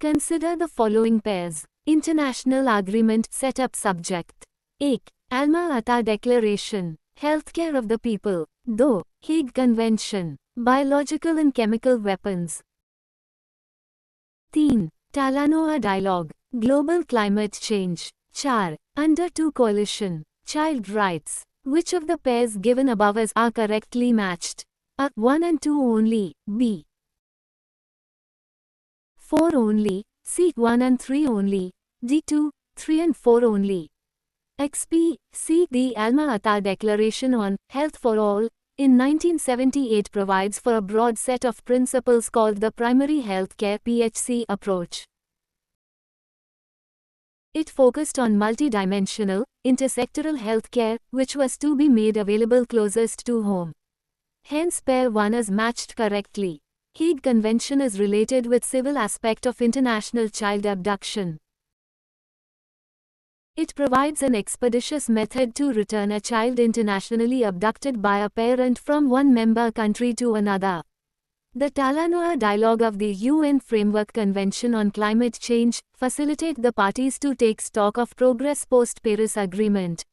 Consider the following pairs. International Agreement Setup Subject 1. Alma Ata Declaration. Healthcare of the People. 2. Hague Convention. Biological and Chemical Weapons. 3. Talanoa Dialogue. Global Climate Change. 4. Under 2 Coalition. Child Rights. Which of the pairs given above us are correctly matched? A. 1 and 2 only. B. 4 only. C. 1 and 3 only. D. 2, 3 and 4 only. XP. C. The Alma Ata Declaration on Health for All in 1978 provides for a broad set of principles called the Primary Healthcare (PHC) approach. It focused on multidimensional, intersectoral healthcare, which was to be made available closest to home. Hence pair 1 is matched correctly. Hague Convention is related with civil aspect of international child abduction. It provides an expeditious method to return a child internationally abducted by a parent from one member country to another. The Talanoa Dialogue of the UN Framework Convention on Climate Change facilitate the parties to take stock of progress post-Paris Agreement.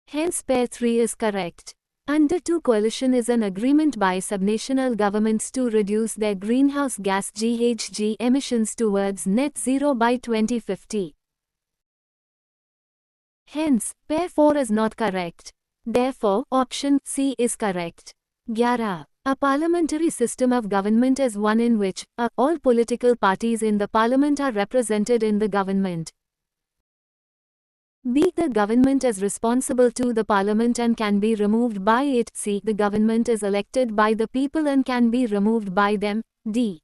Hence pair 3 is correct. Under 2 Coalition is an agreement by subnational governments to reduce their greenhouse gas GHG emissions towards net zero by 2050. Hence, pair 4 is not correct. Therefore, option C is correct. 11. A parliamentary system of government is one in which all political parties in the parliament are represented in the government. B. The government is responsible to the parliament and can be removed by it. C. The government is elected by the people and can be removed by them. D.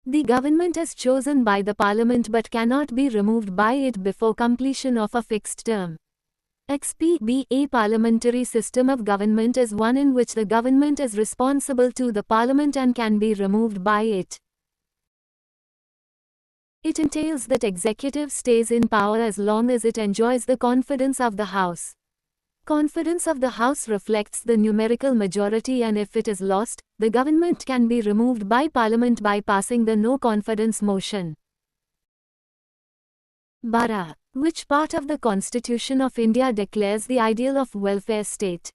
The government is chosen by the parliament but cannot be removed by it before completion of a fixed term. XP. A parliamentary system of government is one in which the government is responsible to the parliament and can be removed by it. It entails that executive stays in power as long as it enjoys the confidence of the House. Confidence of the House reflects the numerical majority, and if it is lost, the government can be removed by Parliament by passing the no confidence motion. 12. Which part of the Constitution of India declares the ideal of welfare state?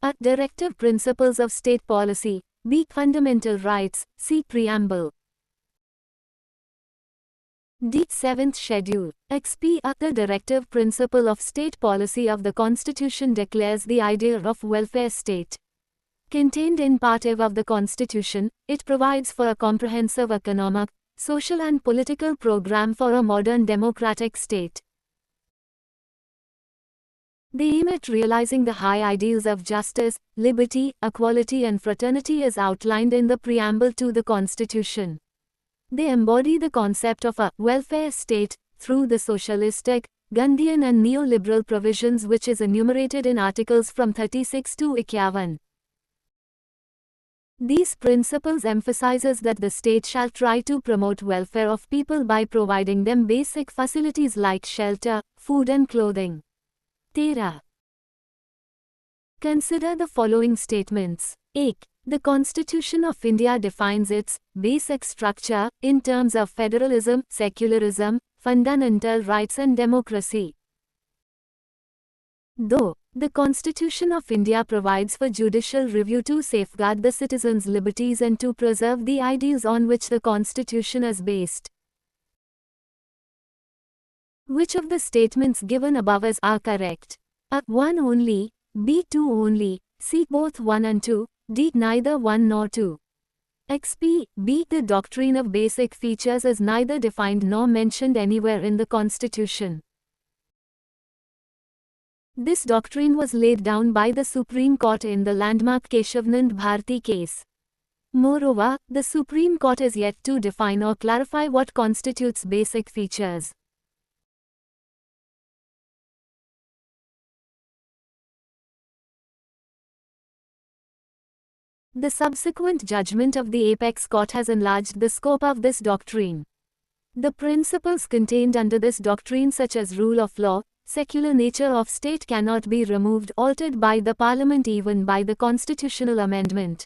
A. Directive Principles of State Policy. B. Fundamental Rights. C. Preamble. D. 7th Schedule. XP. The Directive Principle of State Policy of the Constitution declares the idea of welfare state. Contained in Part A of the Constitution, it provides for a comprehensive economic, social and political program for a modern democratic state. The aim at realizing the high ideals of justice, liberty, equality and fraternity is outlined in the preamble to the Constitution. They embody the concept of a welfare state through the socialistic, Gandhian and neoliberal provisions which is enumerated in articles from 36 to 51. These principles emphasizes that the state shall try to promote welfare of people by providing them basic facilities like shelter, food and clothing. 13. Consider the following statements. 1. The Constitution of India defines its basic structure in terms of federalism, secularism, fundamental rights and democracy. 2. The Constitution of India provides for judicial review to safeguard the citizens' liberties and to preserve the ideals on which the Constitution is based. Which of the statements given above are correct? A. 1 only, B. 2 only, C. Both 1 and 2, D. Neither 1 nor 2. XP. B. The doctrine of basic features is neither defined nor mentioned anywhere in the Constitution. This doctrine was laid down by the Supreme Court in the landmark Keshavanand Bharti case. Moreover, the Supreme Court is yet to define or clarify what constitutes basic features. The subsequent judgment of the Apex Court has enlarged the scope of this doctrine. The principles contained under this doctrine, such as rule of law, secular nature of state, cannot be removed, altered by the Parliament even by the constitutional amendment.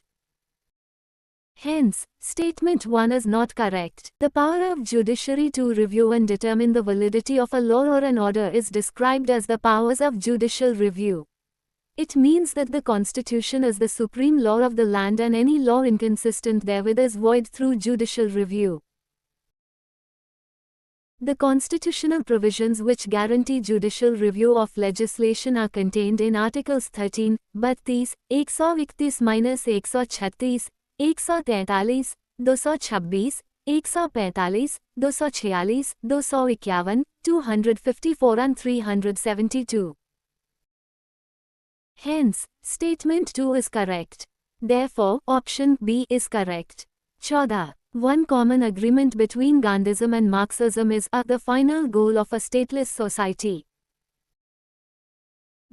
Hence, Statement 1 is not correct. The power of judiciary to review and determine the validity of a law or an order is described as the powers of judicial review. It means that the Constitution is the supreme law of the land and any law inconsistent therewith is void through judicial review. The constitutional provisions which guarantee judicial review of legislation are contained in Articles 13, 32, 131-136, 143, 226, 145, 246, 251, 254 and 372. Hence, Statement 2 is correct. Therefore, option B is correct. 14. One common agreement between Gandhism and Marxism is the final goal of a stateless society.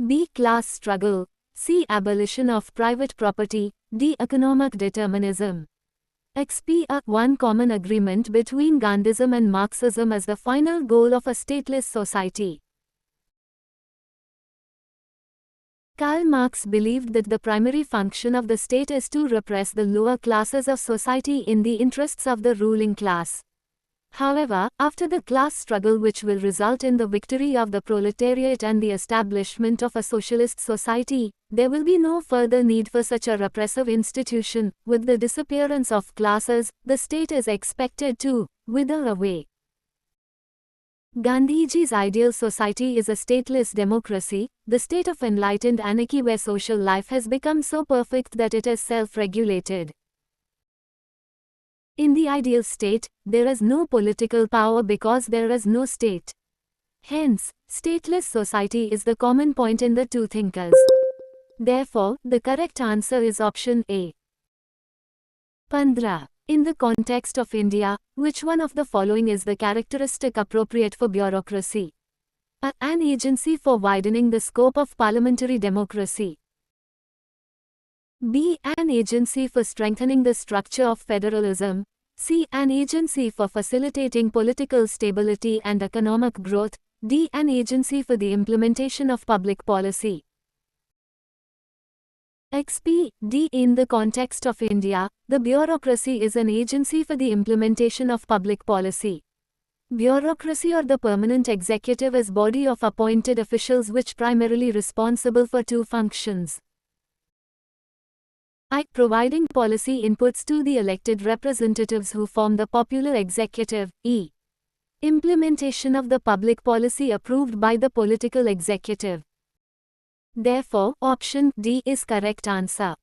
B. Class struggle. C. Abolition of private property. D. Economic determinism. XP. One common agreement between Gandhism and Marxism as the final goal of a stateless society. Karl Marx believed that the primary function of the state is to repress the lower classes of society in the interests of the ruling class. However, after the class struggle which will result in the victory of the proletariat and the establishment of a socialist society, there will be no further need for such a repressive institution. With the disappearance of classes, the state is expected to wither away. Gandhiji's ideal society is a stateless democracy, the state of enlightened anarchy where social life has become so perfect that it is self-regulated. In the ideal state, there is no political power because there is no state. Hence, stateless society is the common point in the two thinkers. Therefore, the correct answer is option A. 15. In the context of India, which one of the following is the characteristic appropriate for bureaucracy? A. An agency for widening the scope of parliamentary democracy. B. An agency for strengthening the structure of federalism. C. An agency for facilitating political stability and economic growth. D. An agency for the implementation of public policy. XP. D. In the context of India, the bureaucracy is an agency for the implementation of public policy. Bureaucracy or the permanent executive is body of appointed officials which primarily responsible for two functions. I. Providing policy inputs to the elected representatives who form the popular executive. E. Implementation of the public policy approved by the political executive. Therefore, option D is correct answer.